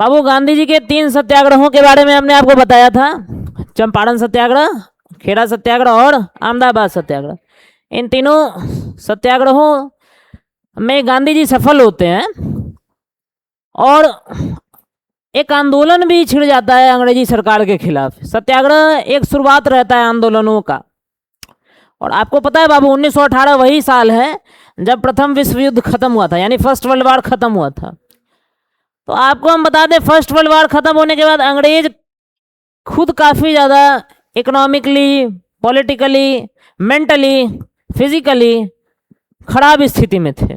बाबू गांधी जी के 3 सत्याग्रहों के बारे में हमने आपको बताया था, चंपारण सत्याग्रह, खेड़ा सत्याग्रह और अहमदाबाद सत्याग्रह। इन तीनों सत्याग्रहों में गांधी जी सफल होते हैं और एक आंदोलन भी छिड़ जाता है अंग्रेजी सरकार के खिलाफ। सत्याग्रह एक शुरुआत रहता है आंदोलनों का। और आपको पता है बाबू 1918 वही साल है जब प्रथम विश्व युद्ध खत्म हुआ था, यानी फर्स्ट वर्ल्ड वॉर खत्म हुआ था। तो आपको हम बता दें, फर्स्ट वर्ल्ड वॉर खत्म होने के बाद अंग्रेज खुद काफ़ी ज़्यादा इकोनॉमिकली, पॉलिटिकली, मेंटली, फिजिकली खराब स्थिति में थे।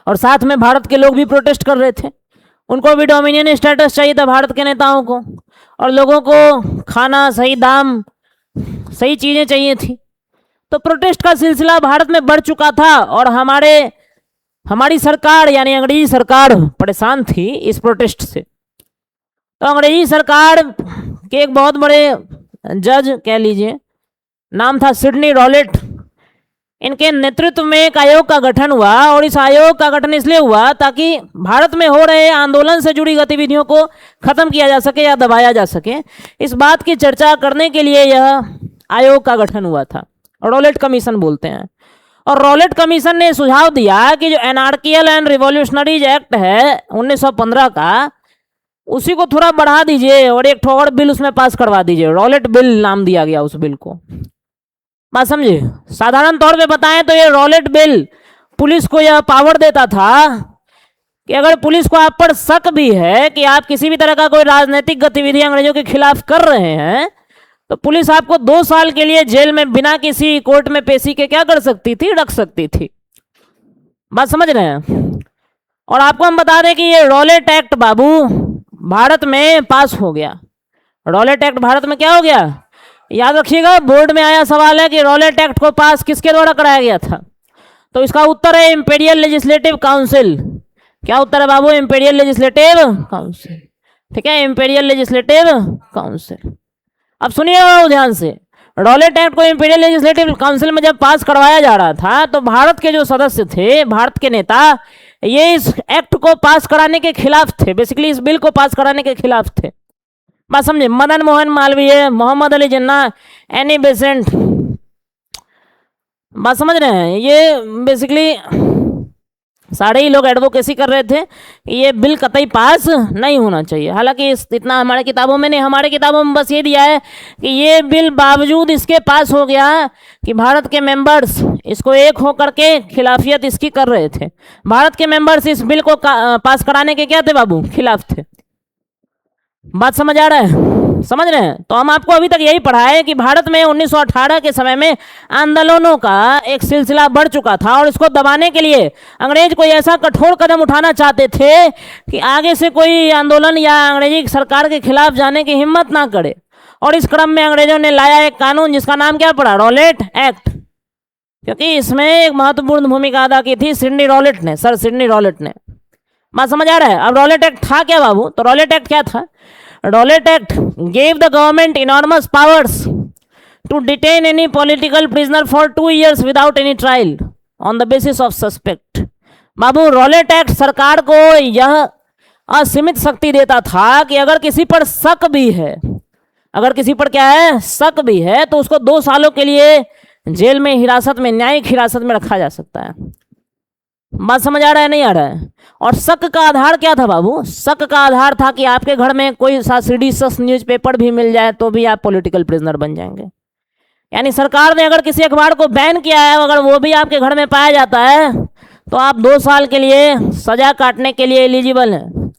और साथ में भारत के लोग भी प्रोटेस्ट कर रहे थे। उनको भी डोमिनियन स्टेटस चाहिए था भारत के नेताओं को, और लोगों को खाना, सही दाम, सही चीज़ें चाहिए थी। तो प्रोटेस्ट का सिलसिला भारत में बढ़ चुका था और हमारी सरकार यानी अंग्रेजी सरकार परेशान थी इस प्रोटेस्ट से। तो अंग्रेजी सरकार के एक बहुत बड़े जज कह लीजिए, नाम था सिडनी रॉलेट, इनके नेतृत्व में एक आयोग का गठन हुआ। और इस आयोग का गठन इसलिए हुआ ताकि भारत में हो रहे आंदोलन से जुड़ी गतिविधियों को खत्म किया जा सके या दबाया जा सके। इस बात की चर्चा करने के लिए यह आयोग का गठन हुआ था, रॉलेट कमीशन बोलते हैं। और रॉलेट कमीशन ने सुझाव दिया कि जो एनार्कियल एंड रिवॉल्यूशनरीज एक्ट है 1915 का, उसी को थोड़ा बढ़ा दीजिए और एक ठोकर बिल उसमें पास करवा दीजिए। रॉलेट बिल नाम दिया गया उस बिल को। बात समझे? साधारण तौर पे बताएं तो ये रॉलेट बिल पुलिस को यह पावर देता था कि अगर पुलिस को आप पर शक भी है कि आप किसी भी तरह का कोई राजनीतिक गतिविधि अंग्रेजों के खिलाफ कर रहे हैं, तो पुलिस आपको 2 साल के लिए जेल में बिना किसी कोर्ट में पेशी के क्या कर सकती थी? रख सकती थी। बात समझ रहे हैं? और आपको हम बता दें कि ये रॉलेट एक्ट बाबू भारत में पास हो गया। रॉलेट एक्ट भारत में क्या हो गया? याद रखिएगा, बोर्ड में आया सवाल है कि रॉलेट एक्ट को पास किसके द्वारा कराया गया था? तो इसका उत्तर है इंपीरियल लेजिस्लेटिव काउंसिल। क्या उत्तर है बाबू? Imperial legislative council. ठीक है, इंपीरियल लेजिस्लेटिव काउंसिल। अब सुनिए बाबू ध्यान से, रॉलेट एक्ट को इंपीरियल लेजिस्लेटिव काउंसिल में जब पास करवाया जा रहा था तो भारत के जो सदस्य थे, भारत के नेता, ये इस एक्ट को पास कराने के खिलाफ थे। बेसिकली इस बिल को पास कराने के खिलाफ थे। बात समझे? Madan Mohan Malviya, Mohammad Ali Jinnah, Annie Besant. बात समझ रहे हैं? ये बेसिकली सारे ही लोग एडवोकेसी कर रहे थे कि ये बिल कतई पास नहीं होना चाहिए। हालांकि इतना हमारे किताबों में नहीं, हमारे किताबों में बस ये दिया है कि ये बिल बावजूद इसके पास हो गया कि भारत के मेंबर्स इसको एक होकर के खिलाफियत इसकी कर रहे थे। भारत के मेंबर्स इस बिल को पास कराने के क्या थे बाबू? खिलाफ थे। बात समझ आ रहा है? समझ रहे हैं? तो हम आपको अभी तक यही पढ़ाए कि भारत में 1918 के समय में आंदोलनों का एक सिलसिला बढ़ चुका था और इसको दबाने के लिए अंग्रेज कोई ऐसा कठोर कदम उठाना चाहते थे कि आगे से कोई आंदोलन या अंग्रेजी सरकार के खिलाफ जाने की हिम्मत ना करे। और इस क्रम में अंग्रेजों ने लाया एक कानून जिसका नाम क्या पड़ा? Rowlatt act. क्योंकि इसमें एक महत्वपूर्ण भूमिका अदा की थी सिडनी रॉलेट ने, सर सिडनी रॉलेट ने। बात समझ आ रहा है? अब रॉलेट एक्ट था क्या बाबू? तो रॉलेट एक्ट क्या था? Rowlatt Act gave the government enormous powers to detain any political prisoner for 2 years without any trial on the basis of suspect. Babu Rowlatt act सरकार को यह असीमित शक्ति देता था कि अगर किसी पर शक भी है, अगर किसी पर क्या है? शक भी है, तो उसको 2 सालों के लिए जेल में हिरासत में, न्यायिक हिरासत में रखा जा सकता है। बात समझ आ रहा है? नहीं आ रहा है? और शक का आधार क्या था बाबू? शक का आधार था कि आपके घर में कोई सीडीएस न्यूज़पेपर भी मिल जाए तो भी आप पॉलिटिकल प्रिजनर बन जाएंगे। यानी सरकार ने अगर किसी अखबार को बैन किया है, अगर वो भी आपके घर में पाया जाता है तो आप 2 साल के लिए सजा काटने के लिए एलिजिबल हैं।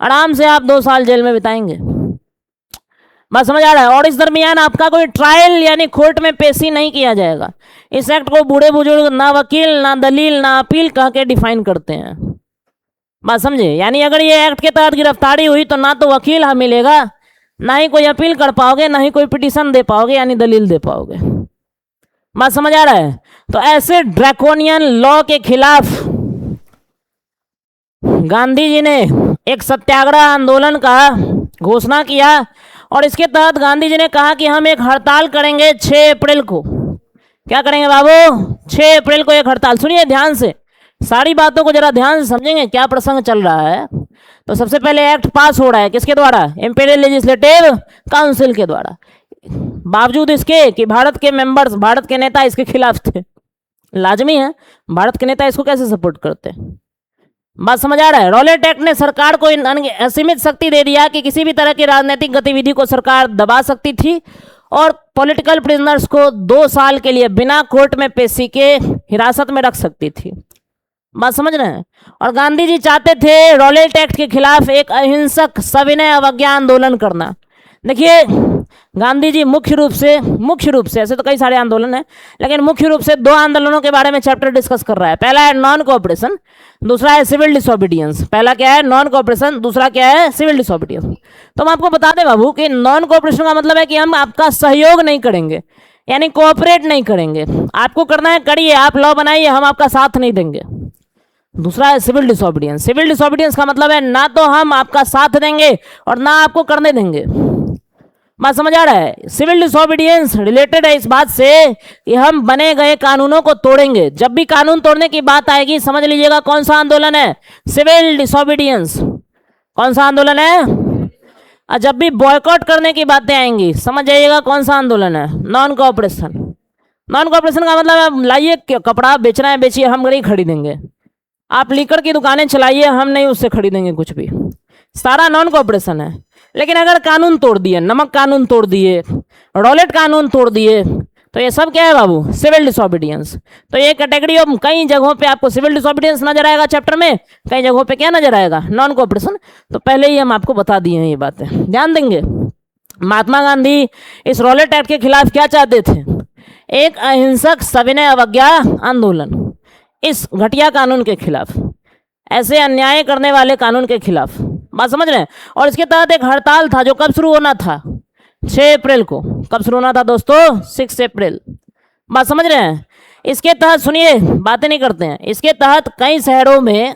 आराम से आप 2 साल जेल में बिताएंगे। बात समझ आ रहा है? और इस दरमियान आपका कोई ट्रायल यानी कोर्ट में पेशी नहीं किया जाएगा। इस एक्ट को बूढ़े बुजुर्ग ना वकील, ना दलील, ना अपील कह के डिफाइन करते हैं। बात समझे? यानी अगर ये एक्ट के तहत गिरफ्तारी हुई तो ना तो वकील मिलेगा, ना ही कोई अपील कर पाओगे, ना ही कोई पिटीशन दे पाओगे यानी दलील दे पाओगे। बात समझ आ रहा है? तो ऐसे ड्रैकोनियन लॉ के खिलाफ गांधी जी ने एक सत्याग्रह आंदोलन का घोषणा किया और इसके तहत गांधी जी ने कहा कि हम एक हड़ताल करेंगे 6 अप्रैल को। क्या करेंगे बाबू? 6 अप्रैल को एक हड़ताल। सुनिए ध्यान से, सारी बातों को जरा ध्यान से समझेंगे क्या प्रसंग चल रहा है। तो सबसे पहले एक्ट पास हो रहा है किसके द्वारा? इंपीरियल लेजिस्लेटिव काउंसिल के द्वारा। बावजूद इसके कि भारत के मेंबर्स, भारत के नेता इसके खिलाफ थे। लाजमी है, भारत के नेता इसको कैसे सपोर्ट करते हैं? बात समझ आ रहा है? रॉलेट एक्ट ने सरकार को असीमित शक्ति दे दिया कि किसी भी तरह की राजनीतिक गतिविधि को सरकार दबा सकती थी और पॉलिटिकल प्रिजनर्स को 2 साल के लिए बिना कोर्ट में पेशी के हिरासत में रख सकती थी। बात समझ रहे हैं? और गांधी जी चाहते थे रॉलेट एक्ट के खिलाफ एक अहिंसक सविनय अवज्ञा आंदोलन करना। देखिए, गांधी जी मुख्य रूप से ऐसे तो कई सारे आंदोलन हैं, लेकिन मुख्य रूप से 2 आंदोलनों के बारे में चैप्टर डिस्कस कर रहा है। पहला है नॉन कोऑपरेशन, दूसरा है सिविल डिसोबीडियंस। पहला क्या है? नॉन कोऑपरेशन, दूसरा क्या है? Civil disobedience. तो हम आपको बता दें बाबू कि नॉन कोऑपरेशन का मतलब है कि हम आपका सहयोग नहीं करेंगे, यानी कोऑपरेट नहीं करेंगे। आपको करना है करिए, आप लॉ बनाइए, हम आपका साथ नहीं देंगे। दूसरा है सिविल डिसोबीडियंस। सिविल डिसोबीडियंस का मतलब है ना तो हम आपका साथ देंगे और ना आपको करने देंगे। बात समझ आ रहा है? सिविल डिसोबीडियंस रिलेटेड है इस बात से कि हम बने गए कानूनों को तोड़ेंगे। जब भी कानून तोड़ने की बात आएगी समझ लीजिएगा कौन सा आंदोलन है? Civil disobedience. कौन सा आंदोलन है? और जब भी बॉयकॉट करने की बातें आएंगी समझ जाइएगा कौन सा आंदोलन है? Non cooperation. नॉन कोऑपरेशन का मतलब है लाइए कपड़ा बेचना है बेचिए, हम नहीं खरीदेंगे। आप लीकर की दुकानें चलाइए, हम नहीं उससे खरीदेंगे कुछ भी। सारा नॉन कोऑपरेशन है। लेकिन अगर कानून तोड़ दिए, नमक कानून तोड़ दिए, रॉलेट कानून तोड़ दिए, तो ये सब क्या है बाबू? Civil disobedience. तो ये कैटेगरी ऑफ कई जगहों पे आपको सिविल डिसोबीडियंस नजर आएगा चैप्टर में, कई जगहों पे क्या नजर आएगा? Non cooperation. तो पहले ही हम आपको बता दिए हैं ये बातें, ध्यान देंगे। महात्मा गांधी इस रॉलेट एक्ट के खिलाफ क्या चाहते थे? एक अहिंसक सविनय अवज्ञा आंदोलन, इस घटिया कानून के खिलाफ, ऐसे अन्याय करने वाले कानून के खिलाफ। बात समझ रहे हैं? और इसके तहत एक हड़ताल था जो कब शुरू होना था? 6 अप्रैल को। कब शुरू होना था दोस्तों? 6 अप्रैल। बात समझ रहे हैं? इसके तहत सुनिए, बातें नहीं करते हैं, इसके तहत कई शहरों में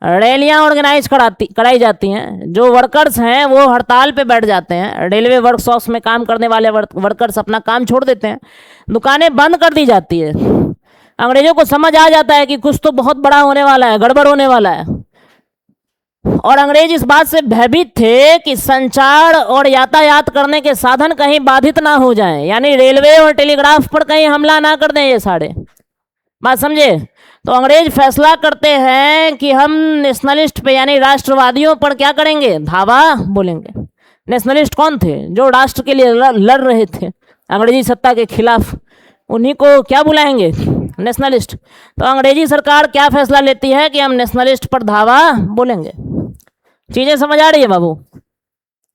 रैलियां ऑर्गेनाइज कराई जाती हैं। जो वर्कर्स हैं वो हड़ताल पे बैठ जाते हैं। रेलवे वर्कशॉप्स में काम करने वाले वर्कर्स अपना काम छोड़ देते हैं, दुकानें बंद कर दी जाती है। अंग्रेजों को समझ आ जाता है कि कुछ तो बहुत बड़ा होने वाला है, गड़बड़ होने वाला है। और अंग्रेज इस बात से भयभीत थे कि संचार और यातायात करने के साधन कहीं बाधित ना हो जाएं, यानी रेलवे और टेलीग्राफ पर कहीं हमला ना कर दें ये सारे। बात समझे? तो अंग्रेज फैसला करते हैं कि हम नेशनलिस्ट पे यानी राष्ट्रवादियों पर क्या करेंगे? धावा बोलेंगे। नेशनलिस्ट कौन थे? जो राष्ट्र के लिए लड़ रहे थे अंग्रेजी सत्ता के खिलाफ, उन्हीं को क्या बुलाएंगे? नेशनलिस्ट। तो अंग्रेजी सरकार क्या फैसला लेती है कि हम नेशनलिस्ट पर धावा बोलेंगे। चीजें समझ आ रही है बाबू?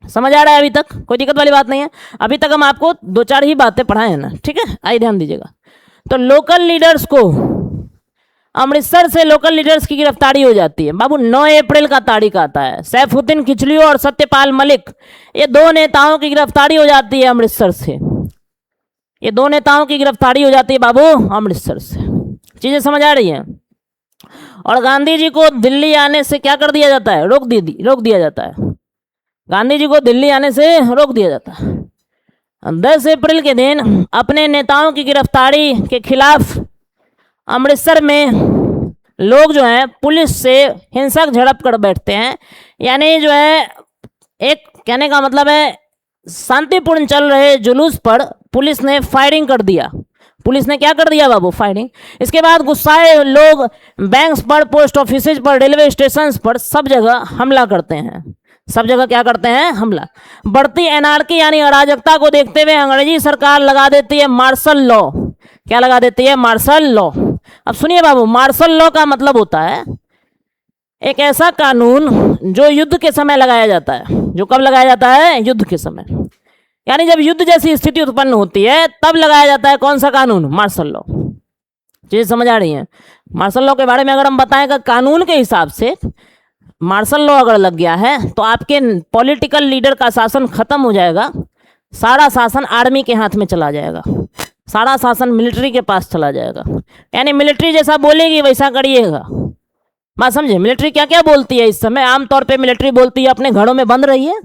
समझ आ रहा है अभी तक? कोई दिक्कत वाली बात नहीं है। अभी तक हम आपको 2-4 ही बातें पढ़ाए हैं ना, ठीक है? आइए ध्यान दीजिएगा। तो लोकल लीडर्स को, अमृतसर से लोकल लीडर्स की गिरफ्तारी हो जाती है बाबू। 9 अप्रैल का तारीख आता है। सैफुद्दीन किचलू और सत्यपाल मलिक, ये 2 नेताओं की गिरफ्तारी हो जाती है अमृतसर से। ये 2 नेताओं की गिरफ्तारी हो जाती है बाबू अमृतसर से। चीजें समझ आ रही हैं? और गांधी जी को दिल्ली आने से क्या कर दिया जाता है? रोक दिया जाता है। गांधी जी को दिल्ली आने से रोक दिया जाता है। 10 अप्रैल के दिन अपने नेताओं की गिरफ्तारी के खिलाफ अमृतसर में लोग जो है पुलिस से हिंसक झड़प कर बैठते हैं। यानी जो है, एक कहने का मतलब है शांतिपूर्ण चल रहे जुलूस पर पुलिस ने फायरिंग कर दिया। पुलिस ने क्या कर दिया बाबू? फायरिंग। इसके बाद गुस्साए लोग बैंक्स पर, पोस्ट ऑफिसेज पर, रेलवे स्टेशन पर, सब जगह हमला करते हैं। सब जगह क्या करते हैं? हमला। बढ़ती एनार्की यानी अराजकता को देखते हुए अंग्रेजी सरकार लगा देती है मार्शल लॉ। क्या लगा देती है? Martial law. अब सुनिए बाबू, मार्शल लॉ का मतलब होता है एक ऐसा कानून जो युद्ध के समय लगाया जाता है। जो कब लगाया जाता है? युद्ध के समय। यानी जब युद्ध जैसी स्थिति उत्पन्न होती है तब लगाया जाता है कौन सा कानून? Martial law. चीजें समझ आ रही हैं? मार्शल लॉ के बारे में अगर हम बताएं कि कानून के हिसाब से मार्शल लॉ अगर लग गया है तो आपके पॉलिटिकल लीडर का शासन खत्म हो जाएगा, सारा शासन आर्मी के हाथ में चला जाएगा, सारा शासन मिलिट्री के पास चला जाएगा। यानी मिलिट्री जैसा बोलेगी वैसा करिएगा। बात समझे? मिलिट्री क्या क्या बोलती है इस समय? आमतौर पे मिलिट्री बोलती है अपने घरों में बंद रहिए,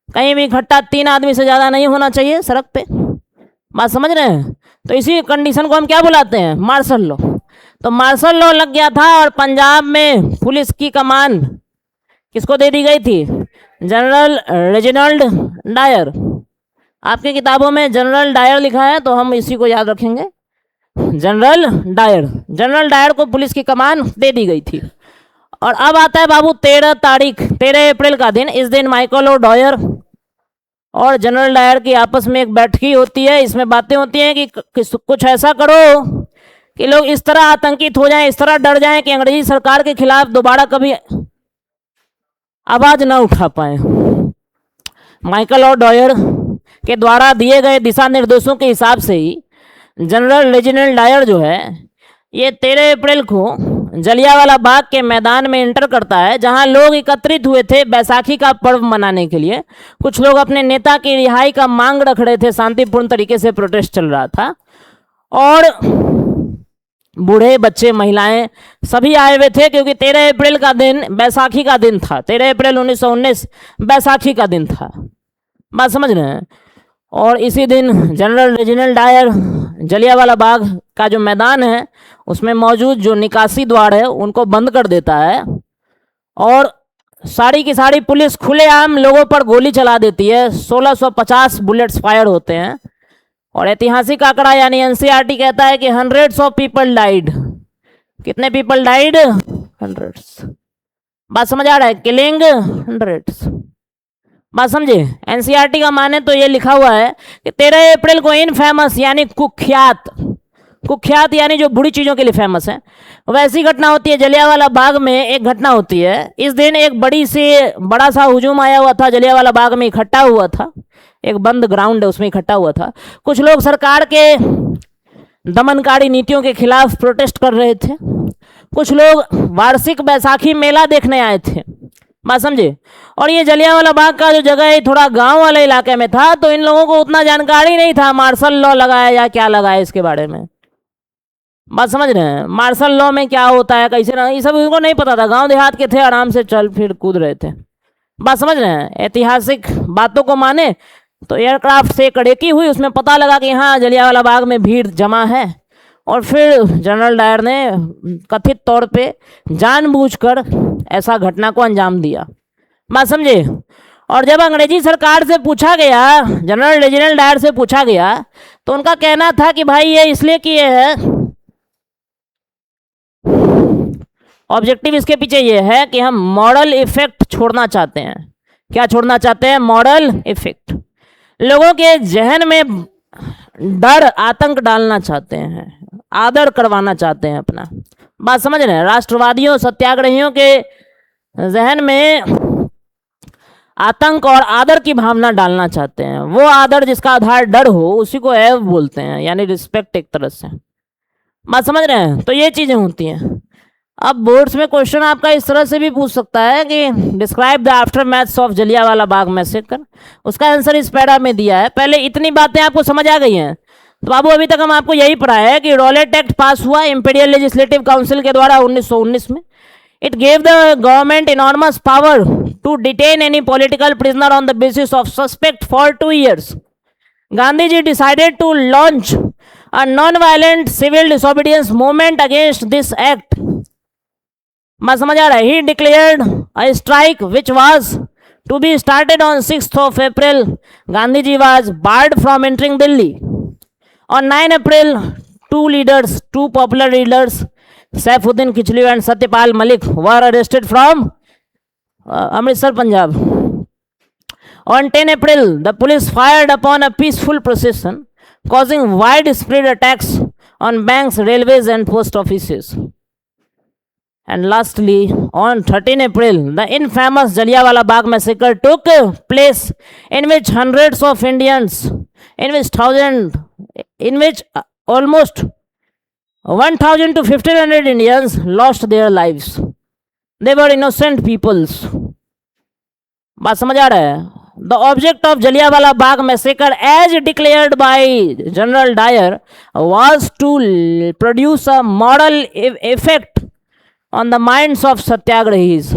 कहीं भी इकट्ठा 3 आदमी से ज़्यादा नहीं होना चाहिए सड़क पे। बात समझ रहे हैं? तो इसी कंडीशन को हम क्या बुलाते हैं? Martial law. तो मार्शल लॉ लग गया था और पंजाब में पुलिस की कमान किसको दे दी गई थी? General Reginald Dyer. आपकी किताबों में जनरल डायर लिखा है तो हम इसी को याद रखेंगे, जनरल डायर। जनरल डायर को पुलिस की कमान दे दी गई थी। और अब आता है बाबू 13 अप्रैल का दिन। इस दिन माइकल ओ डॉयर और जनरल डायर की आपस में एक बैठकी होती है। इसमें बातें होती हैं कि कुछ ऐसा करो कि लोग इस तरह आतंकित हो जाएं, इस तरह डर जाएं कि अंग्रेजी सरकार के खिलाफ दोबारा कभी आवाज ना उठा पाए। माइकल और डॉयर के द्वारा दिए गए दिशा निर्देशों के हिसाब से ही जनरल रेजिनाल्ड डायर जो है ये 13 अप्रैल को जलियांवाला बाग के मैदान में एंटर करता है, जहां लोग एकत्रित हुए थे बैसाखी का पर्व मनाने के लिए। कुछ लोग अपने नेता की रिहाई का मांग रख रहे थे, शांतिपूर्ण तरीके से प्रोटेस्ट चल रहा था। और बूढ़े बच्चे महिलाएं सभी आए हुए थे, क्योंकि 13 अप्रैल का दिन बैसाखी का दिन था। 13 अप्रैल 1919 बैसाखी का दिन था, बात समझ रहे हैं। और इसी दिन general Reginald Dyer Jallianwala Bagh का जो मैदान है उसमें मौजूद जो निकासी द्वार है उनको बंद कर देता है और सारी की सारी पुलिस खुलेआम लोगों पर गोली चला देती है। 1650 बुलेट्स फायर होते हैं। और ऐतिहासिक आंकड़ा यानी एनसीईआरटी कहता है कि हंड्रेड्स ऑफ पीपल डाइड। कितने पीपल डाइड? हंड्रेड्स। बात समझ आ रहा है? Killing hundreds. बात समझे? एनसीईआरटी का माने तो ये लिखा हुआ है कि 13 अप्रैल को इनफेमस यानी कुख्यात, कुख्यात यानी जो बुरी चीजों के लिए फेमस है, वैसी घटना होती है। जलियांवाला बाग में एक घटना होती है। इस दिन एक बड़ा सा हुजूम आया हुआ था, जलियांवाला बाग में इकट्ठा हुआ था। एक बंद ग्राउंड है उसमें इकट्ठा हुआ था। कुछ लोग सरकार के दमनकारी नीतियों के खिलाफ प्रोटेस्ट कर रहे थे। कुछ लोग वार्षिक बैसाखी मेला देखने आए थे, बात समझे। और ये जलियांवाला बाग का जो जगह है थोड़ा गांव वाले इलाके में था, तो इन लोगों को उतना जानकारी नहीं था मार्शल लॉ लगाया या क्या लगाया इसके बारे में, बात समझ रहे हैं। मार्शल लॉ में क्या होता है, कैसे ना, ये सब उनको नहीं पता था। गांव देहात के थे, आराम से चल फिर कूद रहे थे, बात समझ रहे हैं। ऐतिहासिक बातों को माने तो एयरक्राफ्ट से कड़ेकी हुई, उसमें पता लगा कि हाँ जलियांवाला बाग में भीड़ जमा है। और फिर जनरल डायर ने कथित तौर पे जानबूझकर ऐसा घटना को अंजाम दिया, बात समझे। और जब अंग्रेजी सरकार से पूछा गया, जनरल रेजिनाल्ड डायर से पूछा गया, तो उनका कहना था कि भाई ये इसलिए किए है, ऑब्जेक्टिव इसके पीछे ये है कि हम मॉरल इफेक्ट छोड़ना चाहते हैं। क्या छोड़ना चाहते हैं? Moral effect. लोगों के जहन में डर आतंक डालना चाहते हैं, आदर करवाना चाहते हैं अपना, बात समझ रहे हैं। राष्ट्रवादियों सत्याग्रहियों के जहन में आतंक और आदर की भावना डालना चाहते हैं। वो आदर जिसका आधार डर हो उसी को एव बोलते हैं, यानी रिस्पेक्ट एक तरह से, बात समझ रहे हैं। तो ये चीजें होती हैं। अब बोर्ड्स में क्वेश्चन आपका इस तरह से भी पूछ सकता है कि describe the after maths of Jallianwala Bagh massacre. उसका आंसर इस पैरा में दिया है। पहले इतनी बातें आपको समझ आ गई हैं? तो बाबू अभी तक हम आपको यही पढ़ाया है कि रॉलेट एक्ट पास हुआ इंपीरियल लेजिस्लेटिव काउंसिल के द्वारा 1919 में। It gave the government enormous power to detain any political prisoner on the basis of suspect for 2 years. Gandhi ji decided to launch a non-violent civil disobedience movement against this act. मैं समझ आ रहा है। He declared a strike which was to be started on 6th of April. Gandhi ji was barred from entering Delhi. On 9 April, two popular leaders, Saifuddin Kichlu and Satyapal Malik, were arrested from Amritsar, Punjab. On 10 April, the police fired upon a peaceful procession, causing widespread attacks on banks, railways, and post offices. And lastly, on 13 April, the infamous Jallianwala Bagh massacre took place, in which hundreds of Indians, in which almost 1,000 to 1,500 Indians lost their lives. They were innocent peoples. बात समझ आ रहा है? The object of Jallianwala Bagh massacre, as declared by General Dyer, was to produce a moral effect on the minds of satyagrahis.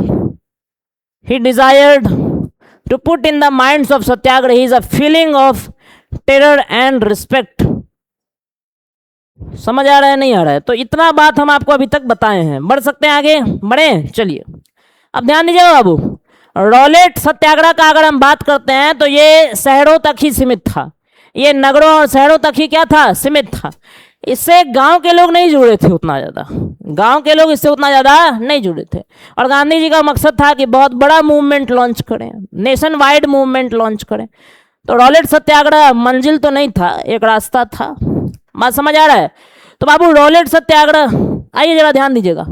He desired to put in the minds of satyagrahis a feeling of terror and respect समझ आ रहा है नहीं आ रहा है? तो इतना बात हम आपको अभी तक बताए हैं। बढ़ सकते हैं आगे? बढ़े? चलिए अब ध्यान दीजिए बाबू, रॉलेट सत्याग्रह का अगर हम बात करते हैं तो ये शहरों तक ही सीमित था। ये नगरों और शहरों तक ही क्या था? सीमित था। इससे गांव के लोग नहीं जुड़े थे उतना ज्यादा, गांव के लोग इससे उतना ज्यादा नहीं जुड़े थे। और गांधी जी का मकसद था कि बहुत बड़ा मूवमेंट लॉन्च करें, नेशन वाइड मूवमेंट लॉन्च करें। तो रॉलेट सत्याग्रह मंजिल तो नहीं था, एक रास्ता था। बात समझ आ रहा है? तो बाबू रॉलेट सत्याग्रह, आइए जरा ध्यान दीजिएगा।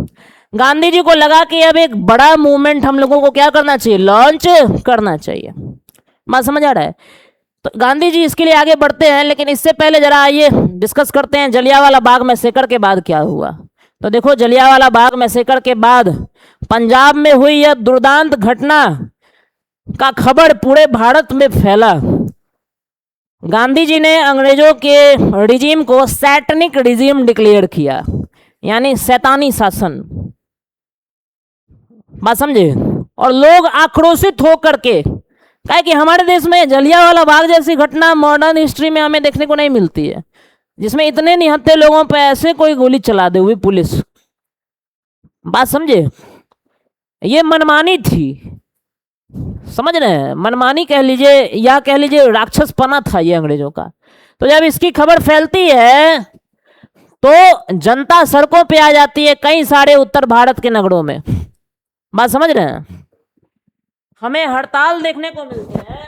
गांधी जी को लगा कि अब एक बड़ा मूवमेंट हम लोगों को क्या करना चाहिए? लॉन्च करना चाहिए। बात समझ आ रहा है? तो गांधी जी इसके लिए आगे बढ़ते हैं, लेकिन इससे पहले जरा आइए डिस्कस करते हैं जलियांवाला बाग मैसेकर के बाद क्या हुआ। तो देखो, जलियांवाला बाग मैसेकर के बाद पंजाब में हुई यह दुर्दांत घटना का खबर पूरे भारत में फैला। गांधी जी ने अंग्रेजों के रिजीम को सैटनिक रिजीम डिक्लेयर किया, यानी शैतानी शासन। बात समझे? और लोग आक्रोशित होकर के, क्या कि हमारे देश में जलियांवाला बाग जैसी घटना मॉडर्न हिस्ट्री में हमें देखने को नहीं मिलती है, जिसमें इतने निहत्थे लोगों पर ऐसे कोई गोली चला दे हुई पुलिस। बात समझे? ये मनमानी थी, समझ रहे हैं? मनमानी कह लीजिए या कह लीजिए राक्षसपना था ये अंग्रेजों का। तो जब इसकी खबर फैलती है तो जनता सड़कों पे आ जाती है कई सारे उत्तर भारत के नगरों में। बात समझ रहे हैं? हमें हड़ताल देखने को मिलती है,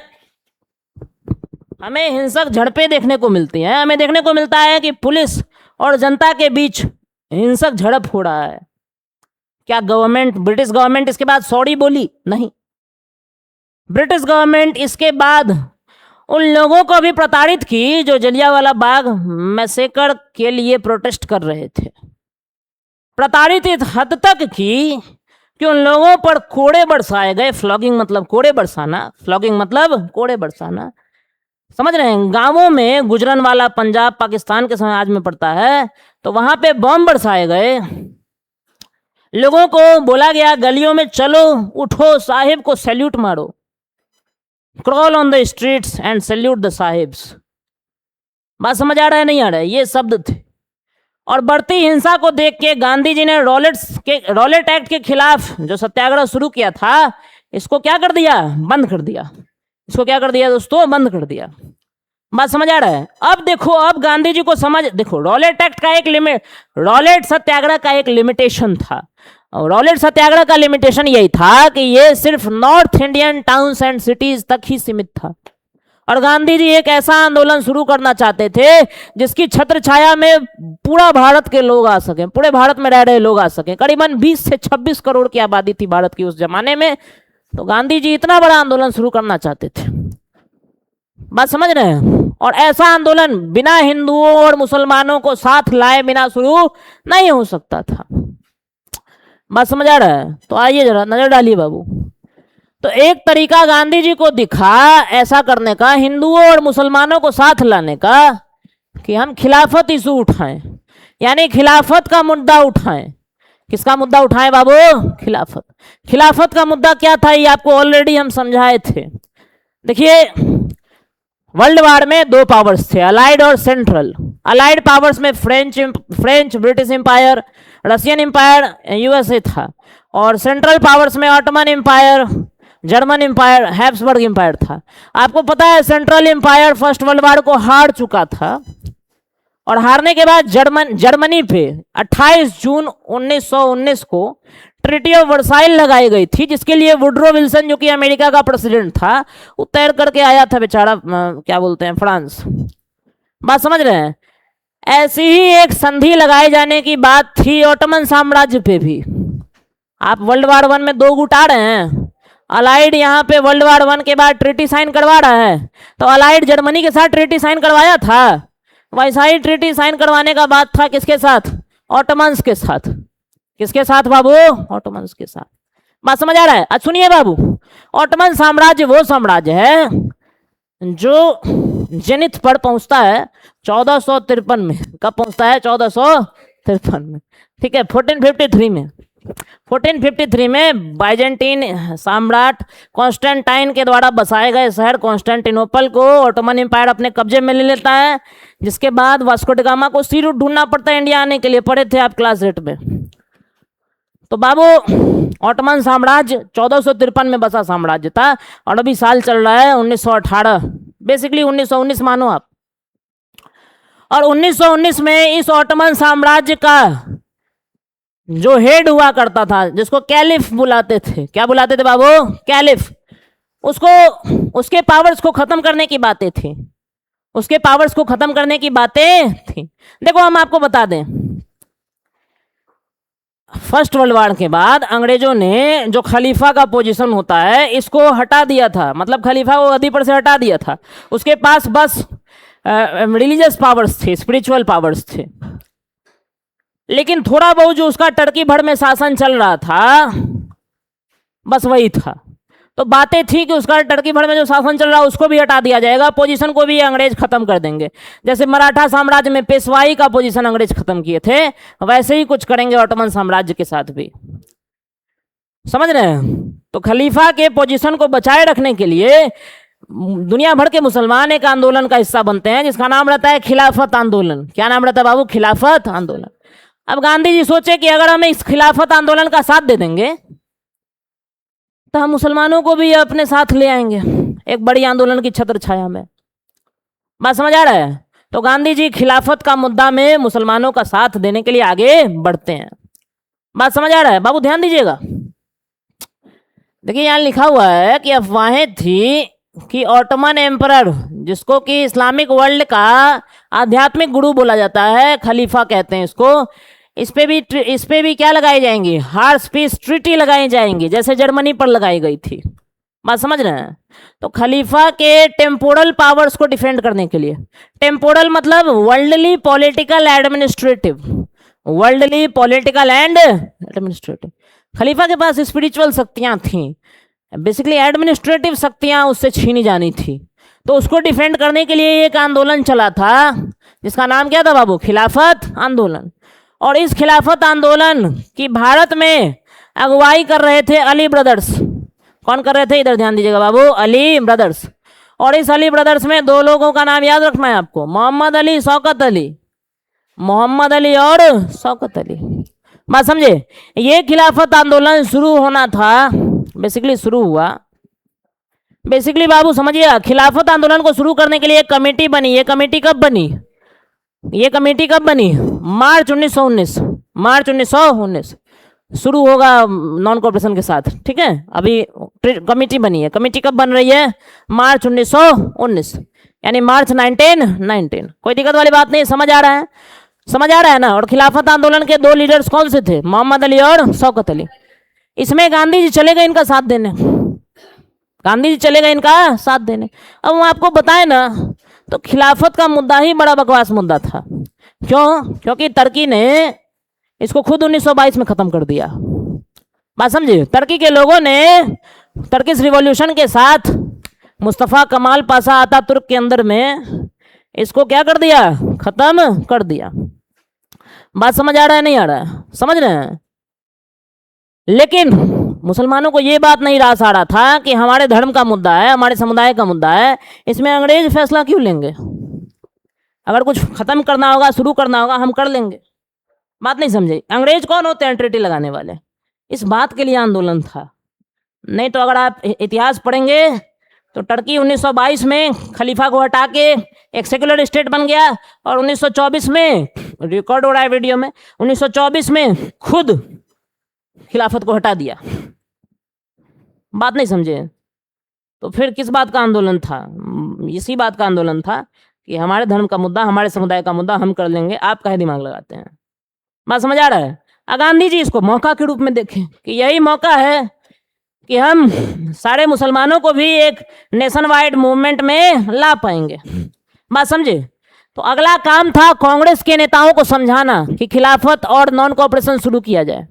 हमें हिंसक झड़पें देखने को मिलती हैं, हमें देखने को मिलता है कि पुलिस और जनता के बीच हिंसक झड़प हो रहा है। क्या गवर्नमेंट, ब्रिटिश गवर्नमेंट इसके बाद सॉरी बोली? नहीं। ब्रिटिश गवर्नमेंट इसके बाद उन लोगों को भी प्रताड़ित की जो जलियांवाला बाग मैसेकर के लिए प्रोटेस्ट कर रहे थे। प्रताड़ित इस हद तक की कि उन लोगों पर कोड़े बरसाए गए। फ्लॉगिंग मतलब कोड़े बरसाना, फ्लॉगिंग मतलब कोड़े बरसाना। समझ रहे हैं? गांवों में गुजरनवाला पंजाब पाकिस्तान के समय आज में पड़ता है, तो वहां पे बम बरसाए गए। लोगों को बोला गया गलियों में चलो, उठो, साहिब को सैल्यूट मारो, crawl on the streets and salute the sahibs. बात समझ आ रहा है नहीं आ रहा है? ये शब्द थे। और बढ़ती हिंसा को देख के गांधी जी ने रॉलेट एक्ट के खिलाफ जो सत्याग्रह शुरू किया था, इसको क्या कर दिया? बंद कर दिया। इसको क्या कर दिया दोस्तों? बंद कर दिया। बात समझ आ रहा है? अब देखो, अब गांधी जी को समझ, देखो रॉलेट एक्ट का एक लिमिट, रॉलेट सत्याग्रह का एक लिमिटेशन था। और रॉलेट सत्याग्रह का लिमिटेशन यही था कि ये सिर्फ north Indian towns and cities तक ही सीमित था। और गांधी जी एक ऐसा आंदोलन शुरू करना चाहते थे जिसकी छत्र छाया में पूरा भारत के लोग आ सके, पूरे भारत में रह रहे लोग आ सके। करीबन 20 से 26 करोड़ की आबादी थी भारत की उस जमाने में। तो गांधी जी इतना बड़ा आंदोलन शुरू करना चाहते थे। बात समझ रहे हैं? और ऐसा आंदोलन बिना हिंदुओं और मुसलमानों को साथ लाए बिना शुरू नहीं हो सकता था। बात समझ आ रहा है? तो आइए जरा नजर डालिए बाबू। तो एक तरीका गांधी जी को दिखा ऐसा करने का, हिंदुओं और मुसलमानों को साथ लाने का, कि हम खिलाफत इशू उठाएं, यानी खिलाफत का मुद्दा उठाएं। किसका मुद्दा उठाएं बाबू? खिलाफत। खिलाफत का मुद्दा क्या था ये आपको ऑलरेडी हम समझाए थे। देखिए, वर्ल्ड वार में दो पावर्स थे, अलाइड और सेंट्रल। अलाइड पावर्स में French British empire, Russian empire, USA था। और सेंट्रल पावर्स में Ottoman empire, German empire, Habsburg empire था। आपको पता है central empire first world war को हार चुका था। और हारने के बाद जर्मनी पे 28 जून 1919 को ट्रीटी ऑफ वर्साइल लगाई गई थी, जिसके लिए वुड्रो विल्सन जो कि अमेरिका का प्रेसिडेंट था, वो तैर करके आया था बेचारा, क्या बोलते हैं, फ्रांस। बात समझ रहे हैं? ऐसी ही एक संधि लगाए जाने की बात थी ऑटोमन साम्राज्य पे भी। आप वर्ल्ड वार 1 में दो गुट आ रहे हैं। अलाइड यहाँ पे वर्ल्ड वार 1 के बाद ट्रीटी साइन करवा रहा है, तो अलाइड जर्मनी के साथ ट्रीटी साइन करवाया था। वैसा ही ट्रीटी साइन करवाने का बात था किसके साथ? ऑटोमन्स के साथ। किसके साथ बाबू? ऑटोमन्स के साथ। बात समझ आ रहा है? सुनिए बाबू, ऑटोमन साम्राज्य वो साम्राज्य है जो जेनिथ पर पहुंचता है 1453 में। कब पहुंचता है? 1453 में। ठीक है, 1453 में। 1453 में बाइजेंटीन सम्राट कॉन्स्टेंटाइन के द्वारा बसाए गए शहर कॉन्स्टेंटिनोपल को ऑटोमन एम्पायर अपने कब्जे में ले लेता है, जिसके बाद वास्को डी गामा को सी रूट ढूंढना पड़ता है इंडिया आने के लिए। पढ़े थे आप क्लास 8 में। तो बाबू ऑटोमन साम्राज्य 1453 में बसा साम्राज्य था और अभी साल चल रहा है 1918, बेसिकली 1919 मानो आप। और 1919 में इस ऑटोमन साम्राज्य का जो हेड हुआ करता था, जिसको कैलिफ बुलाते थे, क्या बुलाते थे बाबू? कैलिफ। उसको उसके पावर्स को खत्म करने की बातें थी, उसके पावर्स को खत्म करने की बातें थी। देखो हम आपको बता दें, फर्स्ट वर्ल्ड वॉर के बाद अंग्रेजों ने जो खलीफा का पोजीशन होता है इसको हटा दिया था, मतलब खलीफा को गद्दी पर से हटा दिया था। उसके पास बस रिलीजियस पावर्स थे, स्पिरिचुअल पावर्स थे। लेकिन थोड़ा बहुत जो उसका टर्की भर में शासन चल रहा था बस वही था। तो बातें थी कि उसका टर्की भर में जो शासन चल रहा है उसको भी हटा दिया जाएगा, पोजीशन को भी अंग्रेज खत्म कर देंगे। जैसे मराठा साम्राज्य में पेशवाई का पोजीशन अंग्रेज खत्म किए थे, वैसे ही कुछ करेंगे ऑटोमन साम्राज्य के साथ भी। समझ रहे हैं? तो खलीफा के पोजीशन को बचाए रखने के लिए दुनिया भर के मुसलमान एक आंदोलन का हिस्सा बनते हैं जिसका नाम रहता है खिलाफत आंदोलन। क्या नाम रहता है बाबू? खिलाफत आंदोलन। अब गांधी जी सोचे कि अगर हम इस खिलाफत आंदोलन का साथ दे देंगे तो हम मुसलमानों को भी अपने साथ ले आएंगे एक बड़ी आंदोलन की छत्र छाया में। बात समझ आ रहा है? तो गांधी जी खिलाफत का मुद्दा में मुसलमानों का साथ देने के लिए आगे बढ़ते हैं। बात समझ आ रहा है बाबू? ध्यान दीजिएगा। देखिए यहां लिखा हुआ है कि अफवाहें थी कि ऑटोमन एम्परर, जिसको कि इस्लामिक वर्ल्ड का आध्यात्मिक गुरु बोला जाता है, खलीफा कहते हैं इसको, इस पे भी क्या लगाई जाएंगी? हार्श पीस ट्रीटी लगाई जाएंगी, जैसे जर्मनी पर लगाई गई थी। बात समझ रहे हैं? तो खलीफा के टेम्पोरल पावर्स को डिफेंड करने के लिए, टेम्पोरल मतलब worldly political administrative, worldly political and administrative. खलीफा के पास स्पिरिचुअल शक्तियां थी, बेसिकली एडमिनिस्ट्रेटिव शक्तियां उससे छीनी जानी थी। तो उसको डिफेंड करने के लिए एक आंदोलन चला था जिसका नाम क्या था बाबू? खिलाफत आंदोलन। और इस खिलाफत आंदोलन की भारत में अगुवाई कर रहे थे अली ब्रदर्स। कौन कर रहे थे? इधर ध्यान दीजिएगा बाबू, अली ब्रदर्स। और इस अली ब्रदर्स में दो लोगों का नाम याद रखना है आपको, मोहम्मद अली, शौकत अली। मोहम्मद अली और शौकत अली। बात समझे? ये खिलाफत आंदोलन शुरू होना था, बेसिकली शुरू हुआ, बेसिकली बाबू समझिए, खिलाफत आंदोलन को शुरू करने के लिए एक कमेटी बनी। ये कमेटी कब बनी? ये कमेटी कब बनी? मार्च 1919। मार्च 1919 शुरू होगा नॉन कॉर्पोरेशन के साथ, ठीक है? अभी कमेटी बनी है। कमेटी कब बन रही है? मार्च 1919, यानी मार्च 1919। कोई दिक्कत वाली बात नहीं, समझ आ रहा है? समझ आ रहा है ना? और खिलाफत आंदोलन के दो लीडर्स कौन से थे? मोहम्मद अली और शौकत अली। इसमें गांधी जी चले गए इनका साथ देने, गांधी जी चले गए इनका साथ देने। अब हम आपको बताएं ना, तो खिलाफत का मुद्दा ही बड़ा बकवास मुद्दा था। क्यों? क्योंकि तुर्की ने इसको खुद 1922 में खत्म कर दिया। बात समझे? तुर्की के लोगों ने तुर्किश रिवॉल्यूशन के साथ मुस्तफ़ा कमाल पाशा अतातुर्क के अंदर में इसको क्या कर दिया? खत्म कर दिया। बात समझ आ रहा है नहीं आ रहा है? समझ रहे हैं? लेकिन मुसलमानों को ये बात नहीं रास आ रहा था कि हमारे धर्म का मुद्दा है, हमारे समुदाय का मुद्दा है, इसमें अंग्रेज फैसला क्यों लेंगे? अगर कुछ खत्म करना होगा, शुरू करना होगा, हम कर लेंगे। बात नहीं समझे? अंग्रेज कौन होते हैं? ट्रीटी लगाने वाले। इस बात के लिए आंदोलन था। नहीं तो अगर आप इतिहास पढ़ेंगे तो तुर्की 1922 में खलीफा को हटा के एक सेकुलर स्टेट बन गया, और 1924 में, रिकॉर्ड हो रहा है वीडियो में, 1924 में खुद खिलाफत को हटा दिया। बात नहीं समझे? तो फिर किस बात का आंदोलन था? इसी बात का आंदोलन था कि हमारे धर्म का मुद्दा, हमारे समुदाय का मुद्दा हम कर लेंगे, आप काहे दिमाग लगाते हैं? बात समझ आ रहा है? गांधी जी इसको मौका के रूप में देखें कि यही मौका है कि हम सारे मुसलमानों को भी एक नेशन वाइड मूवमेंट में ला पाएंगे। बात समझे? तो अगला काम था कांग्रेस के नेताओं को समझाना कि खिलाफत और नॉन कोऑपरेशन शुरू किया जाए।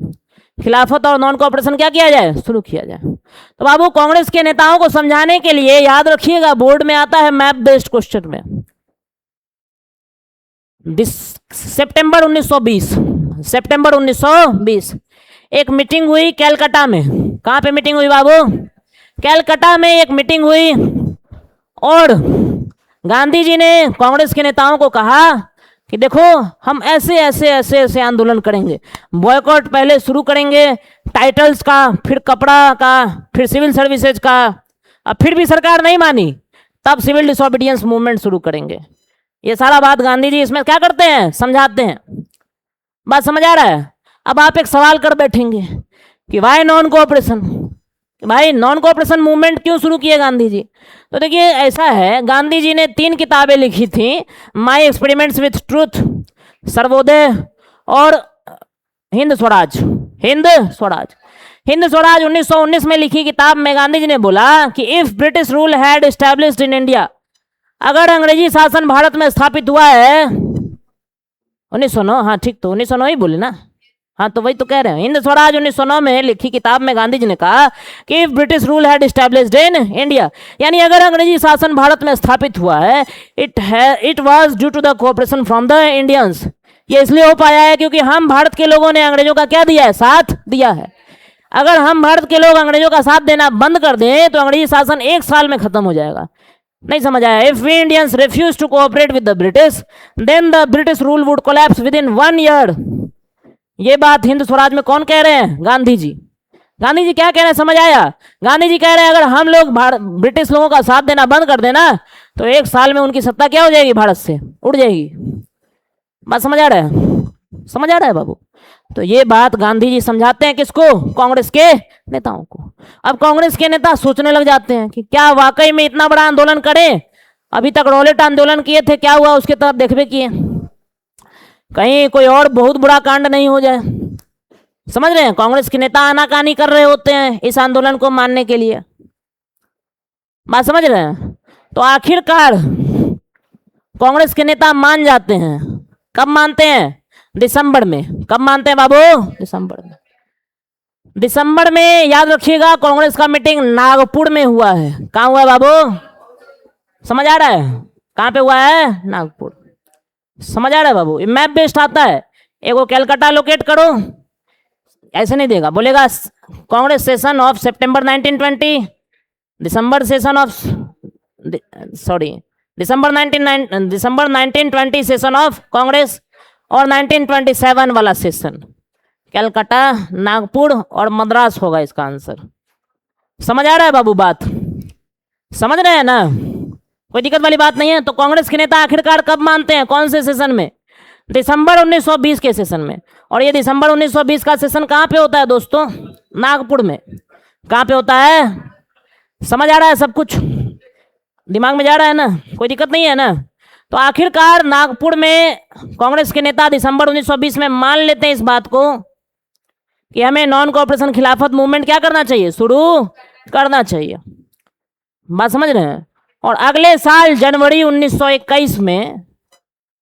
खिलाफत और नॉन कोऑपरेशन क्या किया जाए? शुरू किया जाए। तो बाबू कांग्रेस के नेताओं को समझाने के लिए याद रखिएगा, बोर्ड में आता है मैप बेस्ड क्वेश्चन में, सितंबर 1920, एक मीटिंग हुई कैलकाटा में। कहाँ पे मीटिंग हुई बाबू? कैलकाटा में एक मीटिंग हुई और गांधी जी ने कांग्रेस के नेताओं को कहा कि देखो हम ऐसे ऐसे ऐसे ऐसे आंदोलन करेंगे, बॉयकॉट पहले शुरू करेंगे, टाइटल्स का, फिर कपड़ा का, फिर सिविल सर्विसेज का। अब फिर भी सरकार नहीं मानी, तब सिविल डिसोबीडियंस मूवमेंट शुरू करेंगे। ये सारा बात गांधी जी इसमें क्या करते हैं? समझाते हैं। बात समझ आ रहा है? अब आप एक सवाल कर बैठेंगे कि वाई नॉन कोऑपरेशन, भाई नॉन कोऑपरेशन मूवमेंट क्यों शुरू किए गांधी जी? तो देखिए ऐसा है, गांधी जी ने 3 किताबें लिखी थी, my experiments with truth, Sarvodaya और हिंद स्वराज। हिंद स्वराज 1919 में लिखी किताब में गांधी जी ने बोला कि if British rule had established in India, अगर अंग्रेजी शासन भारत में स्थापित हुआ है 1909, हाँ ठीक, तो 1909 ही बोले ना, हाँ तो वही तो कह रहे हैं। हिंद स्वराज 1909 में लिखी किताब में गांधी जी ने कहा कि if British rule had established in India, यानी अगर अंग्रेजी शासन भारत में स्थापित हुआ है, it was due to the cooperation from the Indians. ये इसलिए हो पाया है क्योंकि हम भारत के लोगों ने अंग्रेजों का क्या दिया है? साथ दिया है। अगर हम भारत के लोग अंग्रेजों का साथ देना बंद कर दें तो अंग्रेजी शासन 1 साल में खत्म हो जाएगा। नहीं समझ आया? If we Indians refuse to cooperate with the British, then the British rule would collapse within 1 year. ये बात हिंद स्वराज में कौन कह रहे हैं? गांधी जी। गांधी जी क्या कह रहे हैं? समझ आया? गांधी जी कह रहे हैं अगर हम लोग ब्रिटिश लोगों का साथ देना बंद कर देना तो 1 साल में उनकी सत्ता क्या हो जाएगी? भारत से उड़ जाएगी। बात समझ आ रहा है? समझ आ रहा है बाबू? तो ये बात गांधी जी समझाते हैं किसको? कांग्रेस के नेताओं को। अब कांग्रेस के नेता सोचने लग जाते हैं कि क्या वाकई में इतना बड़ा आंदोलन करें? अभी तक रॉलेट आंदोलन किए थे, क्या हुआ उसके तरफ देखबे किए, कहीं कोई और बहुत बुरा कांड नहीं हो जाए। समझ रहे हैं? कांग्रेस के नेता आनाकानी कर रहे होते हैं इस आंदोलन को मानने के लिए। बात समझ रहे हैं? तो आखिरकार कांग्रेस के नेता मान जाते हैं। कब मानते हैं? दिसंबर में। कब मानते हैं बाबू? दिसंबर में। दिसंबर में याद रखिएगा कांग्रेस का मीटिंग नागपुर में हुआ है। कहां हुआ है बाबू? समझ आ रहा है? कहां पे हुआ है? नागपुर। समझ आ रहा है बाबू? मैप बेस्ड आता है, एगो कैलकाटा लोकेट करो, ऐसे नहीं देगा, बोलेगा Congress session of September 1920, December session of December 1920 session of Congress और 1927 वाला सेशन। कैलकाटा, नागपुर और मद्रास होगा इसका आंसर। समझ आ रहा है बाबू बात? समझ रहे हैं ना? कोई दिक्कत वाली बात नहीं है। तो कांग्रेस के नेता आखिरकार कब मानते हैं? कौन से सेशन में? दिसंबर 1920 के सेशन में। और ये दिसंबर 1920 का सेशन कहां पे होता है दोस्तों? नागपुर में। कहां पे होता है? समझ आ रहा है? सब कुछ दिमाग में जा रहा है ना? कोई दिक्कत नहीं है ना? तो आखिरकार नागपुर में कांग्रेस के नेता दिसंबर 1920 में मान लेते हैं इस बात को कि हमें नॉन कोऑपरेशन खिलाफत मूवमेंट क्या करना चाहिए? शुरू करना चाहिए। बात समझ रहे हैं? और अगले साल जनवरी 1921 में,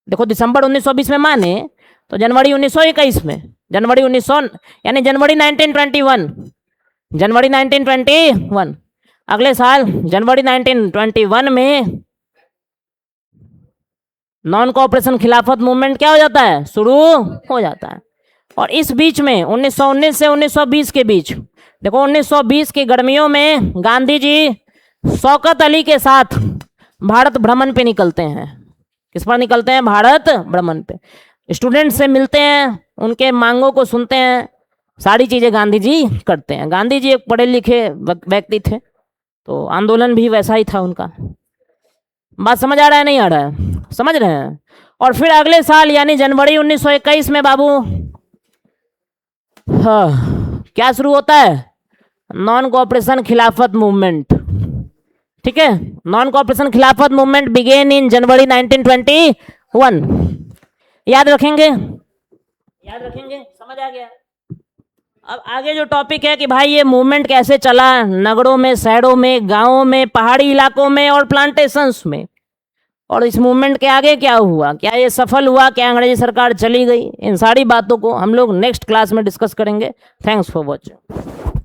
देखो दिसंबर 1920 में माने तो जनवरी 1921 में, जनवरी 1900 यानी जनवरी 1921, जनवरी 1921, अगले साल जनवरी 1921 में नॉन कोऑपरेशन खिलाफत मूवमेंट क्या हो जाता है? शुरू हो जाता है। और इस बीच में 1919 से 1920 के बीच, देखो 1920 की गर्मियों में गांधी जी शौकत अली के साथ भारत भ्रमण पे निकलते हैं। किस पर निकलते हैं? भारत भ्रमण पे। स्टूडेंट से मिलते हैं, उनके मांगों को सुनते हैं, सारी चीजें गांधी जी करते हैं। गांधी जी एक पढ़े लिखे व्यक्ति थे, तो आंदोलन भी वैसा ही था उनका। बात समझ आ रहा है? नहीं आ रहा है? समझ रहे हैं? और फिर अगले साल यानी जनवरी 1921 में बाबू क्या शुरू होता है? नॉन कोऑपरेशन खिलाफत मूवमेंट। ठीक है? नॉन कोऑपरेशन खिलाफत मूवमेंट बिगेन इन जनवरी 1921। याद रखेंगे? याद रखेंगे? समझ आ गया? अब आगे जो टॉपिक है कि भाई ये मूवमेंट कैसे चला, नगरों में, शहरों में, गांवों में, पहाड़ी इलाकों में और प्लांटेशंस में, और इस मूवमेंट के आगे क्या हुआ, क्या ये सफल हुआ, क्या अंग्रेजी सरकार चली गई, इन सारी बातों को हम लोग नेक्स्ट क्लास में डिस्कस करेंगे। Thanks for watching.